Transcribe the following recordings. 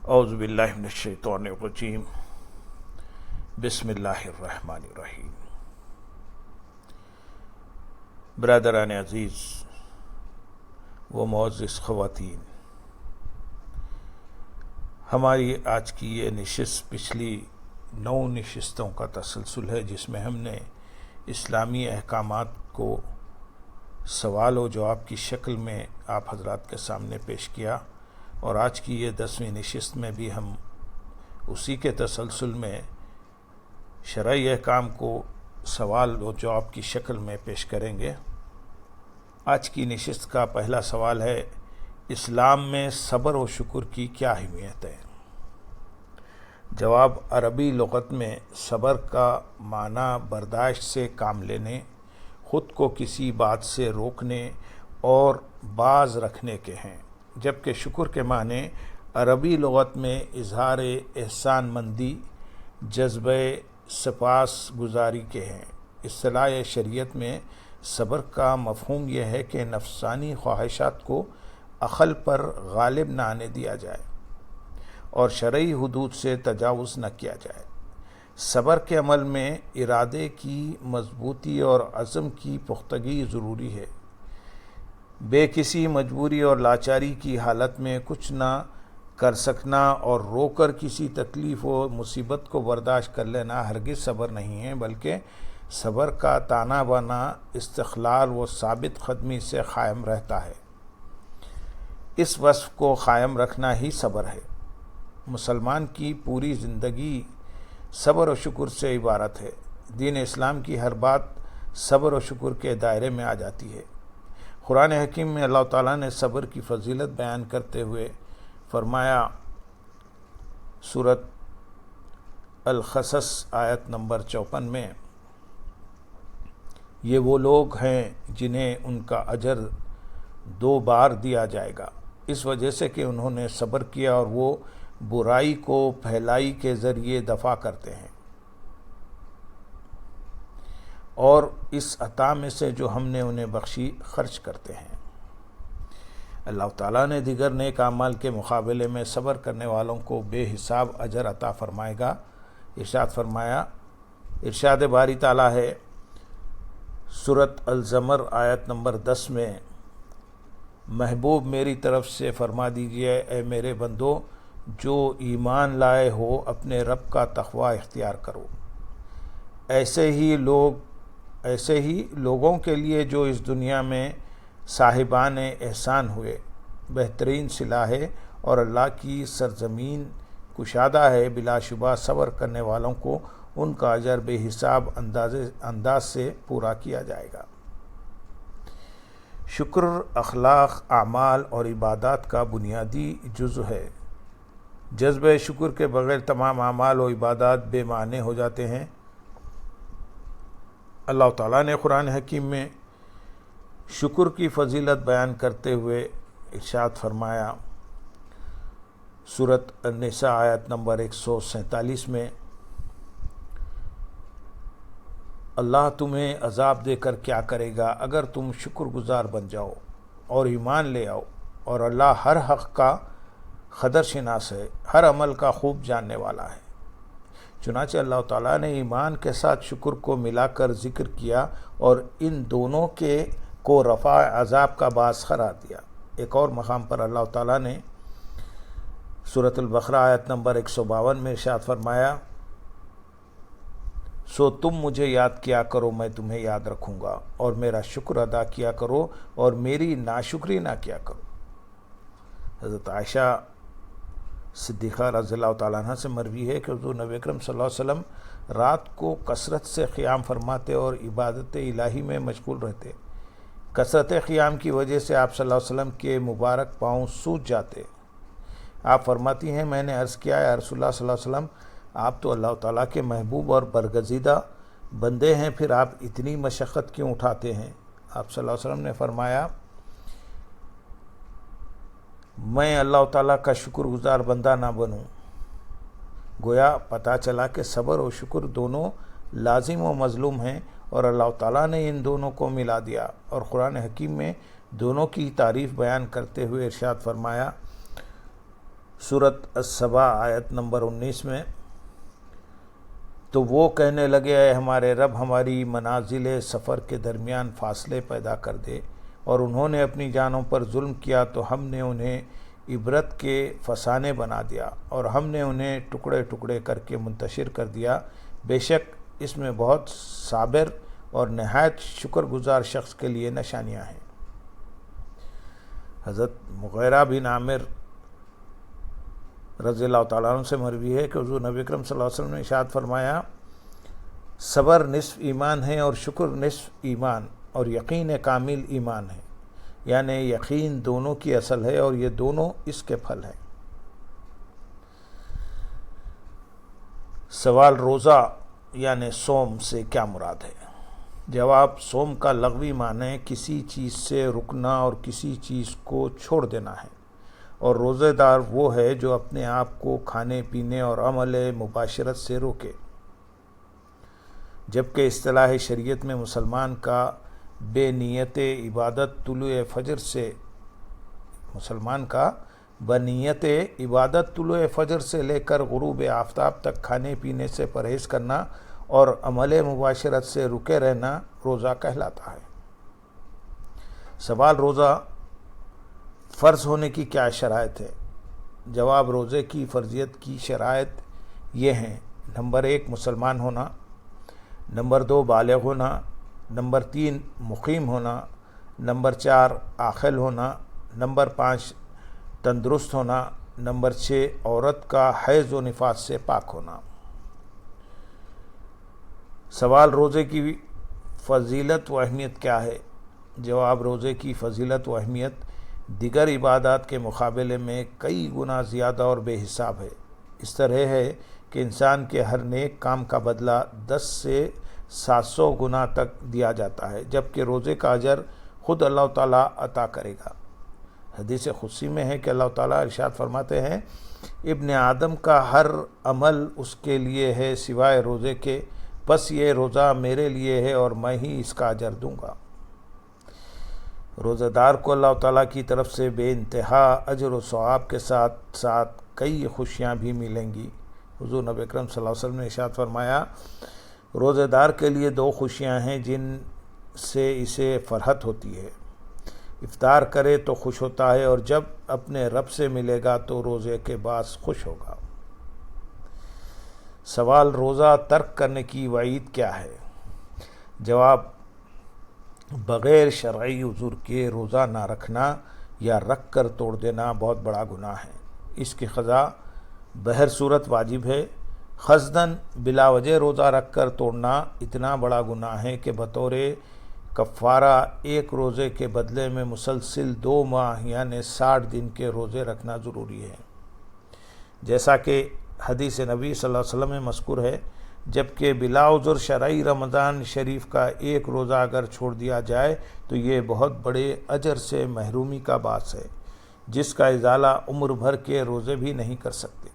اعوذ باللہ من الشیطان الرجیم بسم اللہ الرحمن الرحیم۔ برادران عزیز و معزز خواتین، ہماری آج کی یہ نشست پچھلی 9 نشستوں کا تسلسل ہے، جس میں ہم نے اسلامی احکامات کو سوال و جواب کی شکل میں آپ حضرات کے سامنے پیش کیا، اور آج کی یہ 10ویں نشست میں بھی ہم اسی کے تسلسل میں شرعی احکام کو سوال و جواب کی شکل میں پیش کریں گے۔ آج کی نشست کا پہلا سوال ہے، اسلام میں صبر و شکر کی کیا اہمیت ہے؟ جواب: عربی لغت میں صبر کا معنی برداشت سے کام لینے، خود کو کسی بات سے روکنے اور باز رکھنے کے ہیں، جبکہ شکر کے معنی عربی لغت میں اظہار احسان مندی، جذبہ سپاس گزاری کے ہیں۔ اصطلاح شریعت میں صبر کا مفہوم یہ ہے کہ نفسانی خواہشات کو عقل پر غالب نہ آنے دیا جائے اور شرعی حدود سے تجاوز نہ کیا جائے۔ صبر کے عمل میں ارادے کی مضبوطی اور عزم کی پختگی ضروری ہے۔ بے کسی مجبوری اور لاچاری کی حالت میں کچھ نہ کر سکنا اور رو کر کسی تکلیف و مصیبت کو برداشت کر لینا ہرگز صبر نہیں ہے، بلکہ صبر کا تانا بانا استقلال و ثابت قدمی سے قائم رہتا ہے۔ اس وصف کو قائم رکھنا ہی صبر ہے۔ مسلمان کی پوری زندگی صبر و شکر سے عبارت ہے۔ دین اسلام کی ہر بات صبر و شکر کے دائرے میں آ جاتی ہے۔ قرآن حکیم میں اللہ تعالیٰ نے صبر کی فضیلت بیان کرتے ہوئے فرمایا، سورۃ القصص آیت نمبر 54 میں، یہ وہ لوگ ہیں جنہیں ان کا اجر 2 بار دیا جائے گا، اس وجہ سے کہ انہوں نے صبر کیا اور وہ برائی کو پھیلائی کے ذریعے دفع کرتے ہیں، اور اس عطا میں سے جو ہم نے انہیں بخشی خرچ کرتے ہیں۔ اللہ تعالیٰ نے دیگر نیک اعمال کے مقابلے میں صبر کرنے والوں کو بے حساب اجر عطا فرمائے گا۔ ارشاد فرمایا، ارشاد باری تعالیٰ ہے سورۃ الزمر آیت نمبر 10 میں، محبوب میری طرف سے فرما دیجئے، اے میرے بندو جو ایمان لائے ہو اپنے رب کا تقوی اختیار کرو۔ ایسے ہی لوگوں کے لیے جو اس دنیا میں صاحبان احسان ہوئے بہترین صلہ ہے اور اللہ کی سرزمین کشادہ ہے۔ بلا شبہ صبر کرنے والوں کو ان کا اجر بے حساب انداز سے پورا کیا جائے گا۔ شکر اخلاق، اعمال اور عبادات کا بنیادی جزو ہے۔ جذبہ شکر کے بغیر تمام اعمال و عبادات بے معنی ہو جاتے ہیں۔ اللہ تعالیٰ نے قرآن حکیم میں شکر کی فضیلت بیان کرتے ہوئے ارشاد فرمایا، سورۃ النساء آیت نمبر 147 میں، اللہ تمہیں عذاب دے کر کیا کرے گا اگر تم شکر گزار بن جاؤ اور ایمان لے آؤ، اور اللہ ہر حق کا قدر شناس ہے، ہر عمل کا خوب جاننے والا ہے۔ چنانچہ اللہ تعالیٰ نے ایمان کے ساتھ شکر کو ملا کر ذکر کیا اور ان دونوں کو رفع عذاب کا باعث قرار دیا۔ ایک اور مقام پر اللہ تعالیٰ نے سورۃ البقرہ آیت نمبر 152 میں ارشاد فرمایا، سو تم مجھے یاد کیا کرو، میں تمہیں یاد رکھوں گا، اور میرا شکر ادا کیا کرو اور میری ناشکری نہ کیا کرو۔ حضرت عائشہ صدیقہ رضی اللہ تعالیٰ عنہ سے مروی ہے کہ حضور نبی اکرم صلی اللہ علیہ وسلم رات کو کثرت سے قیام فرماتے اور عبادت الہی میں مشغول رہتے۔ کثرت قیام کی وجہ سے آپ صلی اللہ علیہ وسلم کے مبارک پاؤں سوج جاتے۔ آپ فرماتی ہیں، میں نے عرض کیا، یا رسول اللہ صلی اللہ علیہ وسلم، آپ تو اللہ تعالیٰ کے محبوب اور برگزیدہ بندے ہیں، پھر آپ اتنی مشقت کیوں اٹھاتے ہیں؟ آپ صلی اللہ علیہ وسلم نے فرمایا، میں اللہ تعالیٰ کا شکر گزار بندہ نہ بنوں۔ گویا پتہ چلا کہ صبر و شکر دونوں لازم و مظلوم ہیں، اور اللہ تعالیٰ نے ان دونوں کو ملا دیا، اور قرآن حکیم میں دونوں کی تعریف بیان کرتے ہوئے ارشاد فرمایا، سورۃ السبا آیت نمبر 19 میں، تو وہ کہنے لگے اے ہمارے رب ہماری منازل سفر کے درمیان فاصلے پیدا کر دے، اور انہوں نے اپنی جانوں پر ظلم کیا تو ہم نے انہیں عبرت کے فسانے بنا دیا اور ہم نے انہیں ٹکڑے ٹکڑے کر کے منتشر کر دیا۔ بے شک اس میں بہت صابر اور نہایت شکر گزار شخص کے لیے نشانیاں ہیں۔ حضرت مغیرہ بن عامر رضی اللہ تعالیٰ عنہ سے مروی ہے کہ حضور نبی اکرم صلی اللہ علیہ وسلم نے ارشاد فرمایا، صبر نصف ایمان ہے اور شکر نصف ایمان، اور یقین کامل ایمان ہے، یعنی یقین دونوں کی اصل ہے اور یہ دونوں اس کے پھل ہیں۔ سوال، روزہ یعنی صوم سے کیا مراد ہے؟ جواب، صوم کا لغوی معنی کسی چیز سے رکنا اور کسی چیز کو چھوڑ دینا ہے، اور روزہ دار وہ ہے جو اپنے آپ کو کھانے پینے اور عمل مباشرت سے روکے، جبکہ اصطلاح شریعت میں مسلمان کا بے نیت عبادت طلوع فجر سے لے کر غروب آفتاب تک کھانے پینے سے پرہیز کرنا اور عمل مباشرت سے رکے رہنا روزہ کہلاتا ہے۔ سوال، روزہ فرض ہونے کی کیا شرائط ہے؟ جواب، روزے کی فرضیت کی شرائط یہ ہیں: نمبر 1 مسلمان ہونا، نمبر 2 بالغ ہونا، نمبر 3 مقیم ہونا، نمبر 4 عاقل ہونا، نمبر 5 تندرست ہونا، نمبر 6 عورت کا حیض و نفاس سے پاک ہونا۔ سوال، روزے کی فضیلت و اہمیت کیا ہے؟ جواب، روزے کی فضیلت و اہمیت دیگر عبادات کے مقابلے میں کئی گنا زیادہ اور بے حساب ہے۔ اس طرح ہے کہ انسان کے ہر نیک کام کا بدلہ 10 سے 700 گنا تک دیا جاتا ہے، جبکہ روزے کا اجر خود اللہ تعالیٰ عطا کرے گا۔ حدیث قدسی میں ہے کہ اللہ تعالیٰ ارشاد فرماتے ہیں، ابن آدم کا ہر عمل اس کے لیے ہے سوائے روزے کے، بس یہ روزہ میرے لیے ہے اور میں ہی اس کا اجر دوں گا۔ روزہ دار کو اللہ تعالیٰ کی طرف سے بے انتہا اجر و ثواب کے ساتھ ساتھ کئی خوشیاں بھی ملیں گی۔ حضور نبی اکرم صلی اللہ علیہ وسلم نے ارشاد فرمایا، روزہ دار کے لیے 2 خوشیاں ہیں جن سے اسے فرحت ہوتی ہے، افطار کرے تو خوش ہوتا ہے اور جب اپنے رب سے ملے گا تو روزے کے باعث خوش ہوگا۔ سوال، روزہ ترک کرنے کی وعید کیا ہے؟ جواب، بغیر شرعی عذر کے روزہ نہ رکھنا یا رکھ کر توڑ دینا بہت بڑا گناہ ہے۔ اس کی قضا بہر صورت واجب ہے۔ قصداً بلا وجہ روزہ رکھ کر توڑنا اتنا بڑا گناہ ہے کہ بطور کفارہ ایک روزے کے بدلے میں مسلسل 2 ماہ یعنی 60 دن کے روزے رکھنا ضروری ہے، جیسا کہ حدیث نبی صلی اللہ علیہ وسلم میں مذکور ہے۔ جبکہ بلا عذر شرعی رمضان شریف کا ایک روزہ اگر چھوڑ دیا جائے تو یہ بہت بڑے اجر سے محرومی کا باعث ہے، جس کا ازالہ عمر بھر کے روزے بھی نہیں کر سکتے۔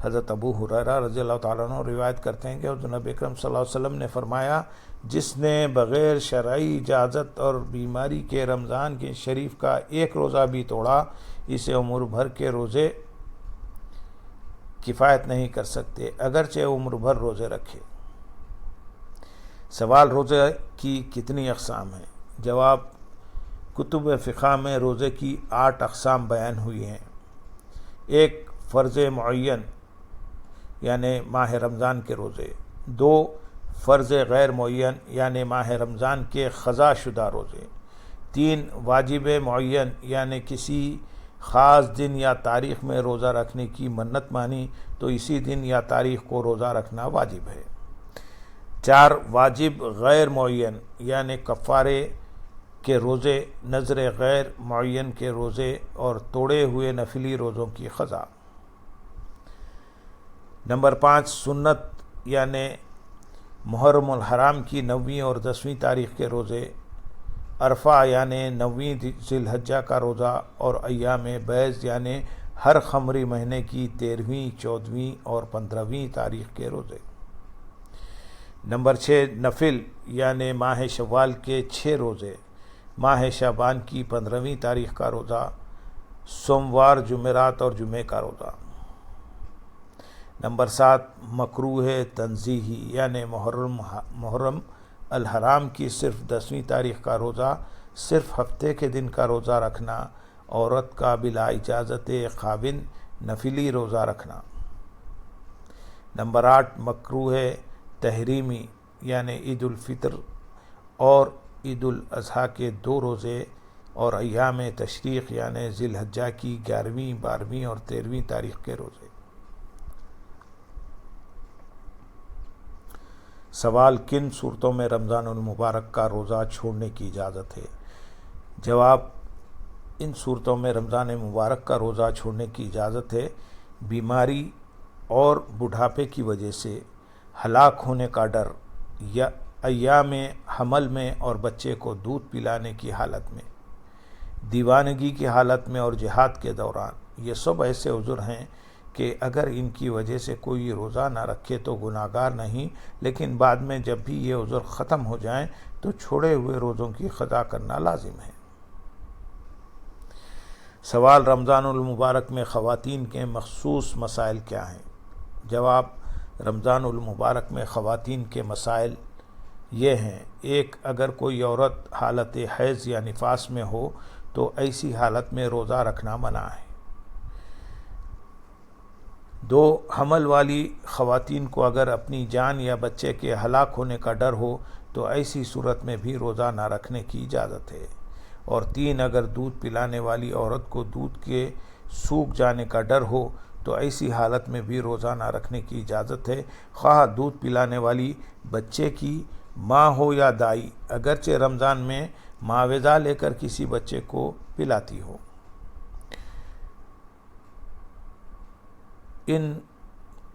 حضرت ابو ہریرہ رضی اللہ تعالیٰ عنہ روایت کرتے ہیں کہ حضرت نبی اکرم صلی اللہ علیہ وسلم نے فرمایا، جس نے بغیر شرعی اجازت اور بیماری کے رمضان کے شریف کا ایک روزہ بھی توڑا، اسے عمر بھر کے روزے کفایت نہیں کر سکتے، اگرچہ عمر بھر روزے رکھے۔ سوال، روزے کی کتنی اقسام ہیں؟ جواب، کتب فقہ میں روزے کی 8 اقسام بیان ہوئی ہیں۔ 1 فرض معین یعنی ماہ رمضان کے روزے، 2 فرض غیر معین یعنی ماہ رمضان کے قضا شدہ روزے، 3 واجب معین یعنی کسی خاص دن یا تاریخ میں روزہ رکھنے کی منت مانی تو اسی دن یا تاریخ کو روزہ رکھنا واجب ہے، 4 واجب غیر معین یعنی کفارے کے روزے، نذر غیر معین کے روزے اور توڑے ہوئے نفلی روزوں کی قضا۔ نمبر 5 سنت یعنی محرم الحرام کی 9ویں اور 10ویں تاریخ کے روزے، عرفہ یعنی 9ویں ذی الحجہ کا روزہ اور ایام بیض یعنی ہر قمری مہینے کی 13ویں، 14ویں اور 15ویں تاریخ کے روزے۔ نمبر 6 نفل یعنی ماہ شوال کے 6 روزے، ماہ شعبان کی 15ویں تاریخ کا روزہ، سوموار، جمعرات اور جمعے کا روزہ۔ نمبر 7 مکروہ تنزیہی یعنی محرم الحرام کی صرف 10ویں تاریخ کا روزہ، صرف ہفتے کے دن کا روزہ رکھنا، عورت کا بلا اجازت خاوند نفلی روزہ رکھنا۔ نمبر 8 مکروہ تحریمی یعنی عید الفطر اور عید الاضحیٰ کے 2 روزے اور ایام تشریق یعنی ذی الحجہ کی 11ویں، 12ویں اور 13ویں تاریخ کے روزے۔ سوال: کن صورتوں میں رمضان المبارک کا روزہ چھوڑنے کی اجازت ہے؟ جواب: ان صورتوں میں رمضان مبارک کا روزہ چھوڑنے کی اجازت ہے: بیماری اور بڑھاپے کی وجہ سے، ہلاک ہونے کا ڈر، یا ایام حمل میں اور بچے کو دودھ پلانے کی حالت میں، دیوانگی کی حالت میں اور جہاد کے دوران۔ یہ سب ایسے عذر ہیں کہ اگر ان کی وجہ سے کوئی روزہ نہ رکھے تو گناہگار نہیں، لیکن بعد میں جب بھی یہ عذر ختم ہو جائیں تو چھوڑے ہوئے روزوں کی قضا کرنا لازم ہے۔ سوال: رمضان المبارک میں خواتین کے مخصوص مسائل کیا ہیں؟ جواب: رمضان المبارک میں خواتین کے مسائل یہ ہیں: 1 اگر کوئی عورت حالت حیض یا نفاس میں ہو تو ایسی حالت میں روزہ رکھنا منع ہے۔ 2 حمل والی خواتین کو اگر اپنی جان یا بچے کے ہلاک ہونے کا ڈر ہو تو ایسی صورت میں بھی روزہ نہ رکھنے کی اجازت ہے۔ اور 3 اگر دودھ پلانے والی عورت کو دودھ کے سوکھ جانے کا ڈر ہو تو ایسی حالت میں بھی روزہ نہ رکھنے کی اجازت ہے، خواہ دودھ پلانے والی بچے کی ماں ہو یا دائی، اگرچہ رمضان میں معاوضہ لے کر کسی بچے کو پلاتی ہو۔ ان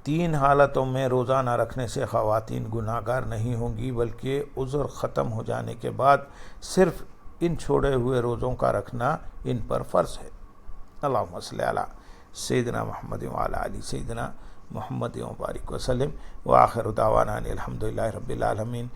3 حالتوں میں روزہ نہ رکھنے سے خواتین گناہگار نہیں ہوں گی، بلکہ عذر ختم ہو جانے کے بعد صرف ان چھوڑے ہوئے روزوں کا رکھنا ان پر فرض ہے۔ اللہم صلی علی سیدنا محمد وعلی آل سیدنا محمد وبارک وسلم، وآخر دعوانا ان الحمدللہ رب العالمین۔